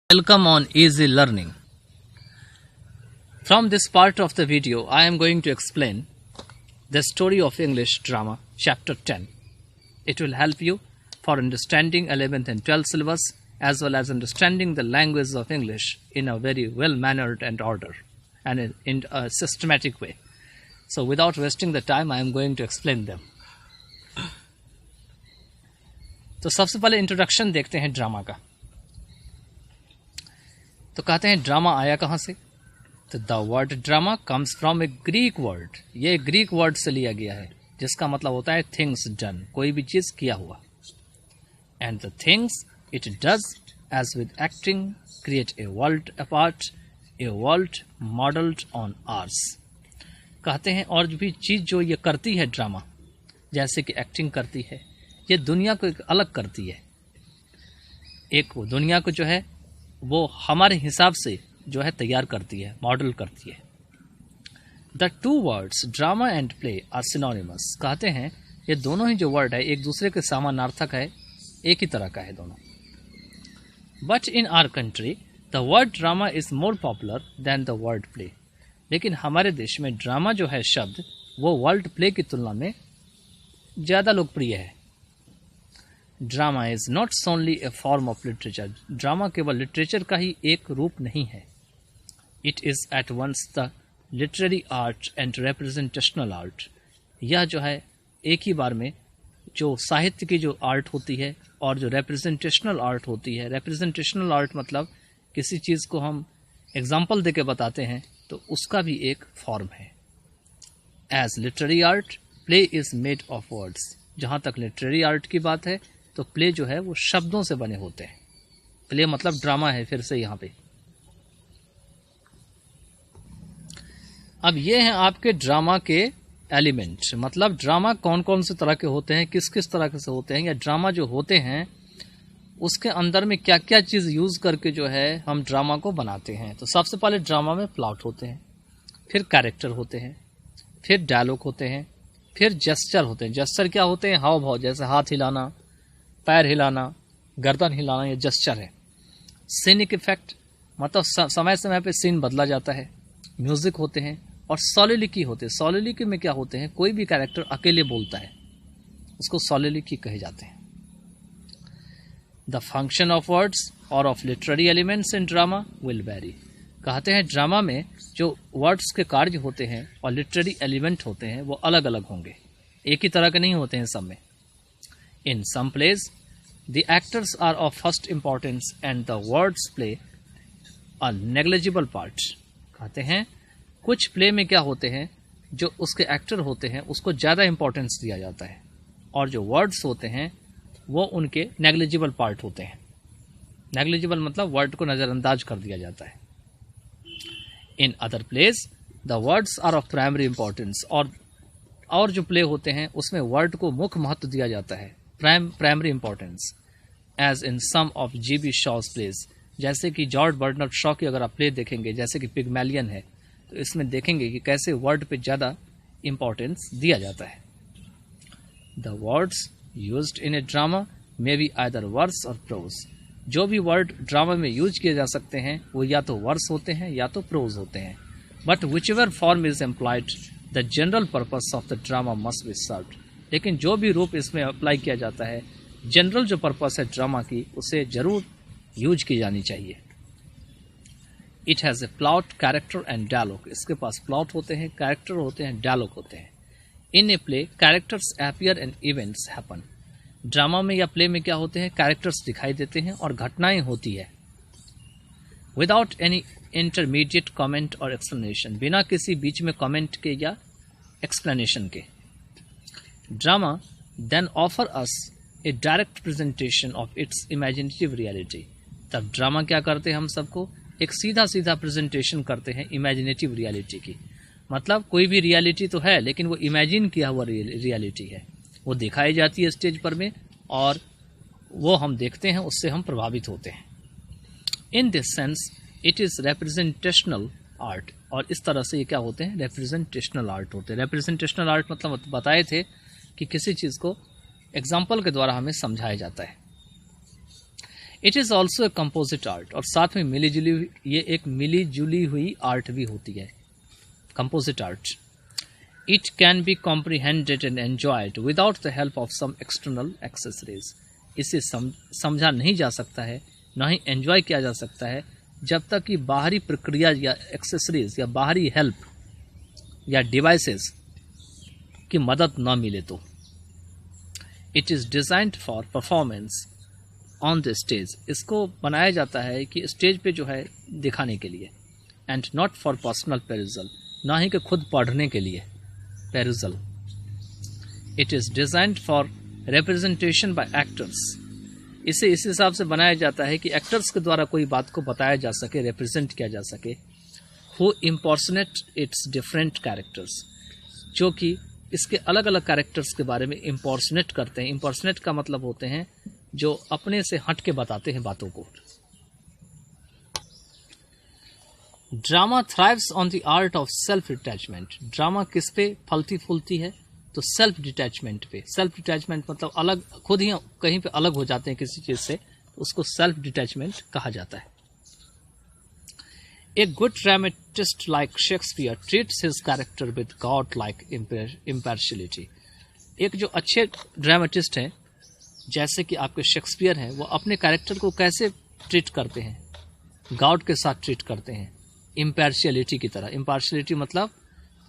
Welcome on Easy Learning. From this part of the video, I am going to explain the story of English drama, chapter 10. It will help you for understanding 11th and 12th syllabus as well as understanding the language of English in a very well-mannered and order and in a systematic way. So without wasting the time, I am going to explain them. तो सबसे पहले introduction देखते हैं drama का. तो कहते हैं drama आया कहाँ से. तो the word drama comes from A Greek word. ये ग्रीक वर्ड से लिया गया है जिसका मतलब होता है थिंग्स डन, कोई भी चीज किया हुआ. And the things it does as with acting create a world apart, a world modelled on ours. कहते हैं और भी चीज जो ये करती है ड्रामा, जैसे कि एक्टिंग करती है, ये दुनिया को एक अलग करती है. एक वो दुनिया को जो है वो हमारे हिसाब से जो है तैयार करती है, मॉडल करती है. The two words drama and play are synonymous. कहते हैं ये दोनों ही जो वर्ड है एक दूसरे के समानार्थक है, एक ही तरह का है दोनों. But in our country the word drama is more popular than the word play. लेकिन हमारे देश में ड्रामा जो है शब्द वो वर्ड प्ले की तुलना में ज़्यादा लोकप्रिय है. Drama is not only a form of literature. Drama केवल लिटरेचर का ही एक रूप नहीं है. It is at once the literary art and representational art. यह जो है एक ही बार में जो साहित्य की जो आर्ट होती है और जो रिप्रेजेंटेशनल आर्ट होती है. रिप्रेजेंटेशनल आर्ट मतलब किसी चीज़ को हम एग्जाम्पल देके बताते हैं तो उसका भी एक फॉर्म है. As literary art play is made of words. जहाँ तक लिटरेरी आर्ट की बात है तो प्ले जो है वो शब्दों से बने होते हैं. प्ले मतलब ड्रामा है फिर से यहाँ पे. अब ये हैं आपके ड्रामा के एलिमेंट, मतलब ड्रामा कौन कौन से तरह के होते हैं, किस किस तरह के से होते हैं, या ड्रामा जो होते हैं उसके अंदर में क्या क्या चीज़ यूज़ करके जो है हम ड्रामा को बनाते हैं. तो सबसे पहले ड्रामा में प्लॉट होते हैं, फिर कैरेक्टर होते हैं, फिर डायलॉग होते हैं, फिर जेस्चर होते हैं. जेस्चर क्या होते हैं? हाव भाव, जैसे हाथ हिलाना, पैर हिलाना, गर्दन हिलाना, ये जेस्चर है. सीनिक इफेक्ट मतलब समय समय पे सीन बदला जाता है. म्यूजिक होते हैं और सॉलिलिकी होते हैं. सॉलिलिकी में क्या होते हैं? कोई भी कैरेक्टर अकेले बोलता है, उसको सॉलिलिकी कहे जाते हैं. द फंक्शन ऑफ वर्ड्स और of literary elements in drama will very. कहते हैं ड्रामा में जो वर्ड्स के कार्य होते हैं और लिटरेरी एलिमेंट होते हैं वो अलग अलग होंगे, एक ही तरह के नहीं होते हैं सब में. In some plays the actors are of first importance and the words play a negligible part. कहते हैं कुछ प्ले में क्या होते हैं, जो उसके एक्टर होते हैं उसको ज़्यादा इंपॉर्टेंस दिया जाता है और जो वर्ड्स होते हैं वो उनके नेग्लिजिबल पार्ट होते हैं. नेग्लिजिबल मतलब वर्ड को नज़रअंदाज कर दिया जाता है. In other place the words are of primary importance. और जो प्ले होते हैं उसमें वर्ड को मुख्य महत्व दिया जाता है, primary importance. As in some of G.B. Shaw's plays. जैसे कि जॉर्ज बर्नर्ड शॉ की अगर आप प्ले देखेंगे, जैसे कि पिगमैलियन है, तो इसमें देखेंगे कि कैसे वर्ड पे ज़्यादा इम्पोर्टेंस दिया जाता है. The words used in a drama may be either verse or prose. जो भी वर्ड ड्रामा में यूज किए जा सकते हैं वो या तो वर्स होते हैं या तो प्रोज होते हैं. But which ever form is employed the general purpose of the drama must be served. लेकिन जो भी रूप इसमें अप्लाई किया जाता है, जनरल जो पर्पस है ड्रामा की, उसे जरूर यूज की जानी चाहिए. It has a plot, character and dialogue. इसके पास प्लॉट होते हैं, कैरेक्टर होते हैं, डायलॉग होते हैं. In a play characters appear and events happen. Drama में या प्ले में क्या होते हैं? कैरेक्टर्स दिखाई देते हैं और घटनाएं होती है. Without any intermediate comment or explanation. बिना किसी बीच में कमेंट के या एक्सप्लेनेशन के. Drama then offer us a direct presentation of its imaginative reality. तब ड्रामा क्या करते हैं? हम सबको एक सीधा सीधा प्रेजेंटेशन करते हैं इमेजिनेटिव रियलिटी की. मतलब कोई भी रियलिटी तो है लेकिन वो इमेजिन किया हुआ रियलिटी है, वो दिखाई जाती है स्टेज पर में और वो हम देखते हैं, उससे हम प्रभावित होते हैं. In this sense it is representational art. और इस तरह से ये क्या होते हैं? रिप्रेजेंटेशनल आर्ट होते हैं. रिप्रेजेंटेशनल आर्ट मतलब बताए थे कि किसी चीज़ को एग्जाम्पल के द्वारा हमें समझाया जाता है. It is also a composite art, और साथ में ये एक मिली जुली हुई आर्ट भी होती है, composite art. It can be comprehended and enjoyed without the help of some external accessories. इसे समझा नहीं जा सकता है, ना ही एन्जॉय किया जा सकता है, जब तक कि बाहरी प्रक्रिया या एक्सेसरीज या बाहरी हेल्प या डिवाइसेस की मदद ना मिले तो। It is designed for performance on the stage. इसको बनाया जाता है कि स्टेज पे जो है दिखाने के लिए, and not for personal perusal, ना ही कि खुद पढ़ने के लिए perusal. It is designed for representation by actors. इसे इस हिसाब से बनाया जाता है कि एक्टर्स के द्वारा कोई बात को बताया जा सके, रिप्रेजेंट किया जा सके। Who impersonate it's different characters, जो कि इसके अलग अलग कैरेक्टर्स के बारे में इम्पर्सनेट करते हैं। इम्पर्सनेट का मतलब होते हैं जो अपने से हट के बताते हैं बातों को। Drama thrives on the art of self detachment. Drama किस पे फलती फूलती है? तो सेल्फ डिटैचमेंट पे। सेल्फ डिटैचमेंट मतलब अलग, खुद ही कहीं पे अलग हो जाते हैं किसी चीज से, तो उसको सेल्फ डिटैचमेंट कहा जाता है। A good dramatist like Shakespeare treats his character with God like impartiality. एक जो अच्छे ड्रामेटिस्ट हैं जैसे कि आपके शेक्सपियर हैं, वो अपने कैरेक्टर को कैसे ट्रीट करते हैं? गॉड के साथ ट्रीट करते हैं, इम्पार्शियलिटी की तरह। इम्पार्शियलिटी मतलब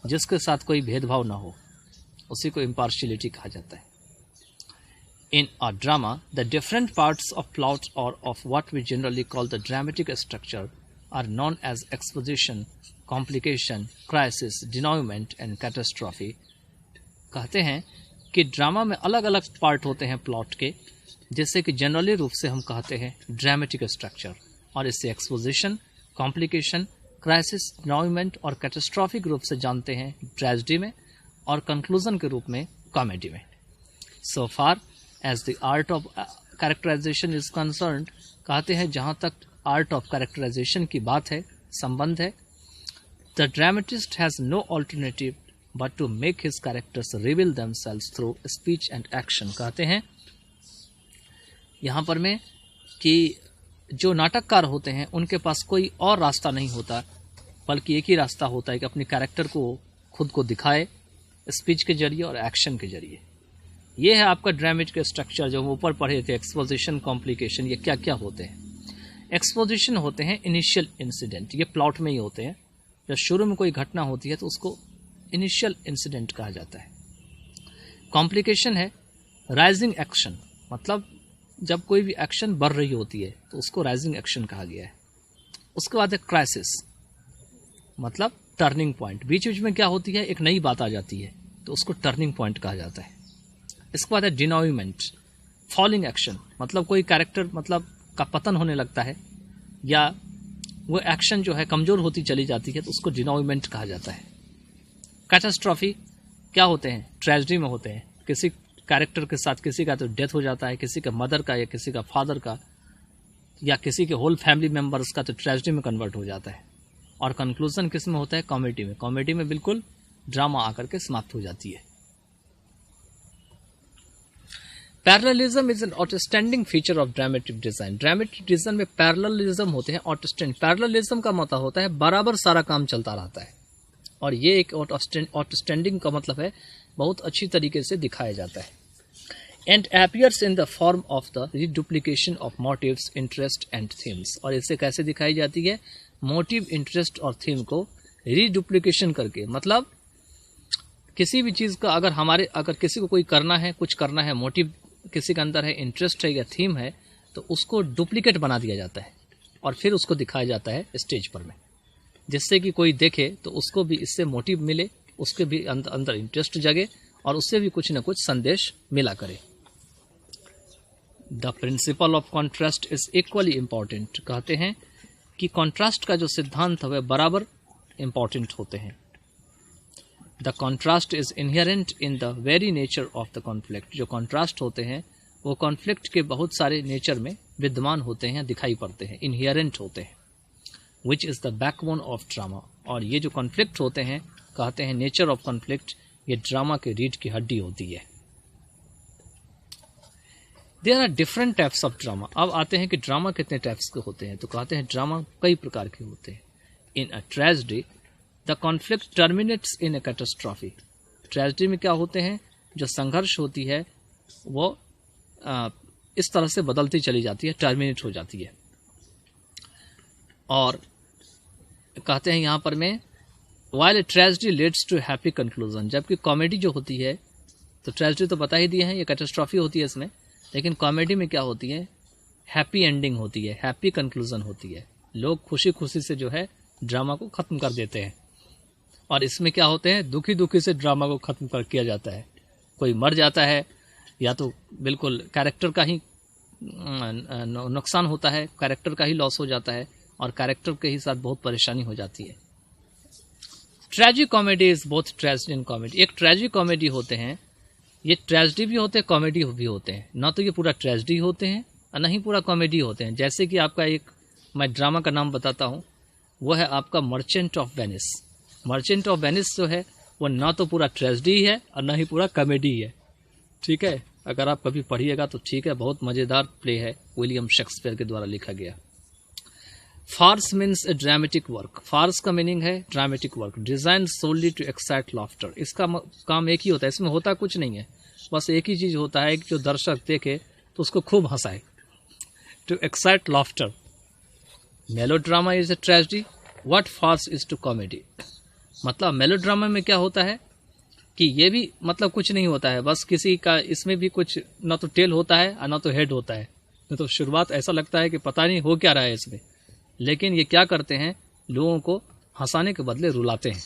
जिसके साथ कोई भेदभाव ना हो, उसी को इम्पार्शियलिटी कहा जाता है। In a drama the different parts of plot और of what we generally call the dramatic structure are known as exposition, complication, crisis, denouement and catastrophe. कहते हैं कि ड्रामा में अलग अलग पार्ट होते हैं प्लॉट के, जैसे कि जनरली रूप से हम कहते हैं ड्रामेटिक स्ट्रक्चर, और इससे एक्सपोजिशन, कॉम्प्लिकेशन, क्राइसिस, डिनोयमेंट और कैटास्ट्रॉफिक रूप से जानते हैं ट्रेजेडी में, और कंक्लूजन के रूप में कॉमेडी में। So far as the art of characterization is concerned, कहते हैं जहाँ तक आर्ट ऑफ कैरेक्टराइजेशन की बात है, संबंध है, the dramatist has no alternative but to make his characters reveal themselves through speech and action. कहते हैं यहाँ पर में कि जो नाटककार होते हैं उनके पास कोई और रास्ता नहीं होता, बल्कि एक ही रास्ता होता है कि अपने कैरेक्टर को खुद को दिखाए स्पीच के जरिए और एक्शन के जरिए। ये है आपका ड्रामेटिक स्ट्रक्चर जो हम ऊपर पढ़े थे, एक्सपोजिशन, कॉम्प्लिकेशन, ये क्या क्या होते हैं। एक्सपोजिशन होते हैं इनिशियल इंसिडेंट, ये प्लॉट में ही होते हैं। जब शुरू में कोई घटना होती है तो उसको इनिशियल इंसिडेंट कहा जाता है। कॉम्प्लिकेशन है राइजिंग एक्शन, मतलब जब कोई भी एक्शन बढ़ रही होती है तो उसको राइजिंग एक्शन कहा गया है। उसके बाद है क्राइसिस, मतलब टर्निंग पॉइंट, बीच बीच में क्या होती है, एक नई बात आ जाती है तो उसको टर्निंग पॉइंट कहा जाता है। इसके बाद है डिनोयमेंट, फॉलिंग एक्शन, मतलब कोई कैरेक्टर मतलब का पतन होने लगता है, या वो एक्शन जो है कमजोर होती चली जाती है तो उसको डिनोयमेंट कहा जाता है। कैटास्ट्रॉफी क्या होते हैं? ट्रेजेडी में होते हैं, किसी कैरेक्टर के साथ किसी का तो डेथ हो जाता है, किसी का मदर का या किसी का फादर का या किसी के होल फैमिली मेंबर्स का तो ट्रेजेडी में कन्वर्ट हो जाता है। और कंक्लूजन किस में होता है? कॉमेडी में। कॉमेडी में बिल्कुल ड्रामा आकर के समाप्त हो जाती है। Parallelism is an outstanding feature of dramatic design. Dramatic design में पैरेललिज्म होते हैं, आउटस्टैंडिंग। पैरेललिज्म का मतलब होता है बराबर सारा काम चलता रहता है, और ये एक आउटस्टैंडिंग का मतलब है बहुत अच्छी तरीके से दिखाया जाता है। And appears in the form of the reduplication of motives, interest and themes। और इसे कैसे दिखाई जाती है? मोटिव, इंटरेस्ट और थीम को रिडुप्लीकेशन करके, मतलब किसी भी चीज़ का अगर किसी को कोई करना है, कुछ करना है, मोटिव किसी के अंदर है, इंटरेस्ट है या थीम है, तो उसको डुप्लीकेट बना दिया जाता है और फिर उसको दिखाया जाता है स्टेज पर में, जिससे कि कोई देखे तो उसको भी इससे मोटिव मिले, उसके भी अंदर इंटरेस्ट जगे और उससे भी कुछ न कुछ संदेश मिला करे। The principle of contrast is equally important. कहते हैं कि कॉन्ट्रास्ट का जो सिद्धांत है वह बराबर इम्पॉर्टेंट होते हैं। The contrast is inherent in the very nature of the conflict. जो कॉन्ट्रास्ट होते हैं वो कॉन्फ्लिक्ट के बहुत सारे नेचर में विद्यमान होते हैं, दिखाई पड़ते हैं, इनहेरेंट होते हैं। Which is the backbone of drama. और ये जो कॉन्फ्लिक्ट होते हैं, कहते हैं नेचर ऑफ कॉन्फ्लिक्ट, ये ड्रामा के रीढ़ की हड्डी होती है। There are different types of drama. अब आते हैं कि ड्रामा कितने टाइप्स के होते हैं। तो कहते हैं ड्रामा कई प्रकार के होते हैं। In a tragedy the conflict terminates in a catastrophe. Tragedy में क्या होते हैं, जो संघर्ष होती है वो इस तरह से बदलती चली जाती है, टर्मिनेट हो जाती है। और कहते हैं यहाँ पर में while tragedy leads to happy conclusion. जबकि कॉमेडी जो होती है, तो ट्रेजेडी तो बता ही दिए हैं, ये कैटास्ट्रॉफी होती है इसमें, लेकिन कॉमेडी में क्या होती है, हैप्पी एंडिंग होती है, हैप्पी कंक्लूजन होती है। लोग खुशी खुशी से जो है ड्रामा को ख़त्म कर देते हैं। और इसमें क्या होते हैं, दुखी दुखी से ड्रामा को ख़त्म कर किया जाता है। कोई मर जाता है या तो बिल्कुल कैरेक्टर का ही नुकसान होता है, कैरेक्टर का ही लॉस हो जाता है और कैरेक्टर के ही साथ बहुत परेशानी हो जाती है। Tragic comedy is both tragedy and comedy. एक ट्रेजिक कॉमेडी होते हैं, ये ट्रेजेडी भी होते हैं, कॉमेडी भी होते हैं। ना तो ये पूरा ट्रेजेडी होते हैं और ना ही पूरा कॉमेडी होते हैं। जैसे कि आपका एक मैं ड्रामा का नाम बताता हूँ, वो है आपका merchant of Venice. Merchant of Venice जो है वो ना तो पूरा ट्रेजेडी है और ना ही पूरा कॉमेडी है। ठीक है, अगर आप कभी पढ़िएगा तो ठीक है, बहुत मज़ेदार प्ले है, विलियम शेक्सपियर के द्वारा लिखा गया। Farce means a dramatic work. Farce का मीनिंग है dramatic work, design solely to excite laughter. इसका काम एक ही होता है, इसमें होता कुछ नहीं है, बस एक ही चीज़ होता है कि जो दर्शक देखे तो उसको खूब हंसाए, to excite laughter. Melodrama is a tragedy, what farce is to comedy. मतलब मेलोड्रामा में क्या होता है कि ये भी मतलब कुछ नहीं होता है, बस किसी का इसमें भी कुछ ना तो टेल होता है और ना तो हेड होता है। नहीं तो शुरुआत ऐसा लगता है कि पता नहीं हो क्या रहा है इसमें, लेकिन ये क्या करते हैं, लोगों को हंसाने के बदले रुलाते हैं।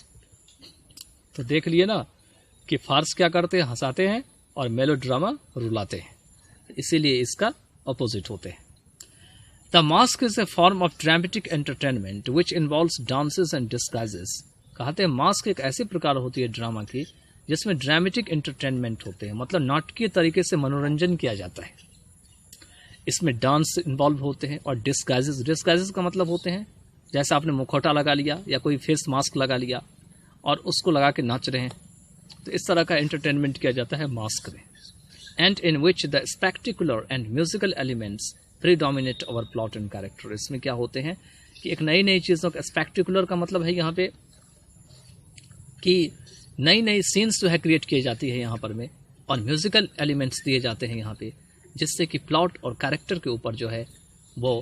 तो देख लिए ना कि फार्स क्या करते हैं, हंसाते हैं, और मेलोड्रामा रुलाते हैं। इसीलिए इसका अपोजिट होते हैं। The mask is a form of dramatic entertainment which involves dances and disguises. कहते हैं मास्क एक ऐसी प्रकार होती है ड्रामा की जिसमें ड्रामेटिक एंटरटेनमेंट होते हैं, मतलब नाटकीय तरीके से मनोरंजन किया जाता है। इसमें डांस इन्वॉल्व होते हैं और डिस्गाइजेस। डिस्गाइजेस का मतलब होते हैं जैसे आपने मुखौटा लगा लिया या कोई फेस मास्क लगा लिया और उसको लगा के नाच रहे हैं, तो इस तरह का एंटरटेनमेंट किया जाता है मास्क में। And in which the spectacular and musical elements predominate over plot and character. इसमें क्या होते हैं कि एक नई नई चीज़ों का, स्पेक्टिकुलर का मतलब है यहाँ पे कि नई नई सीन्स जो है क्रिएट की जाती है यहाँ पर में, और म्यूजिकल एलिमेंट्स दिए जाते हैं यहाँ पे, जिससे कि प्लॉट और कैरेक्टर के ऊपर जो है वो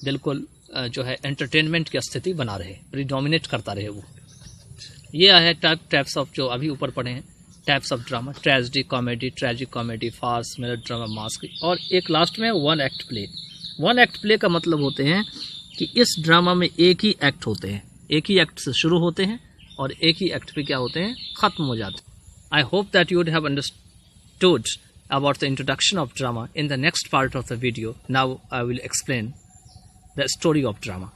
बिल्कुल जो है एंटरटेनमेंट की स्थिति बना रहे, प्रीडोमिनेट करता रहे वो। ये है टाइप्स ऑफ जो अभी ऊपर पढ़े हैं, types of drama, tragedy comedy, tragic comedy, farce, melodrama, masque, और एक लास्ट में one act play. One act play का मतलब होते हैं कि इस ड्रामा में एक ही एक्ट होते हैं, एक ही एक्ट से शुरू होते हैं और एक ही एक्ट पे क्या होते हैं, खत्म हो जाते हैं। I hope that you would have understood about the introduction of drama. In the next part of the video, now I will explain the story of drama.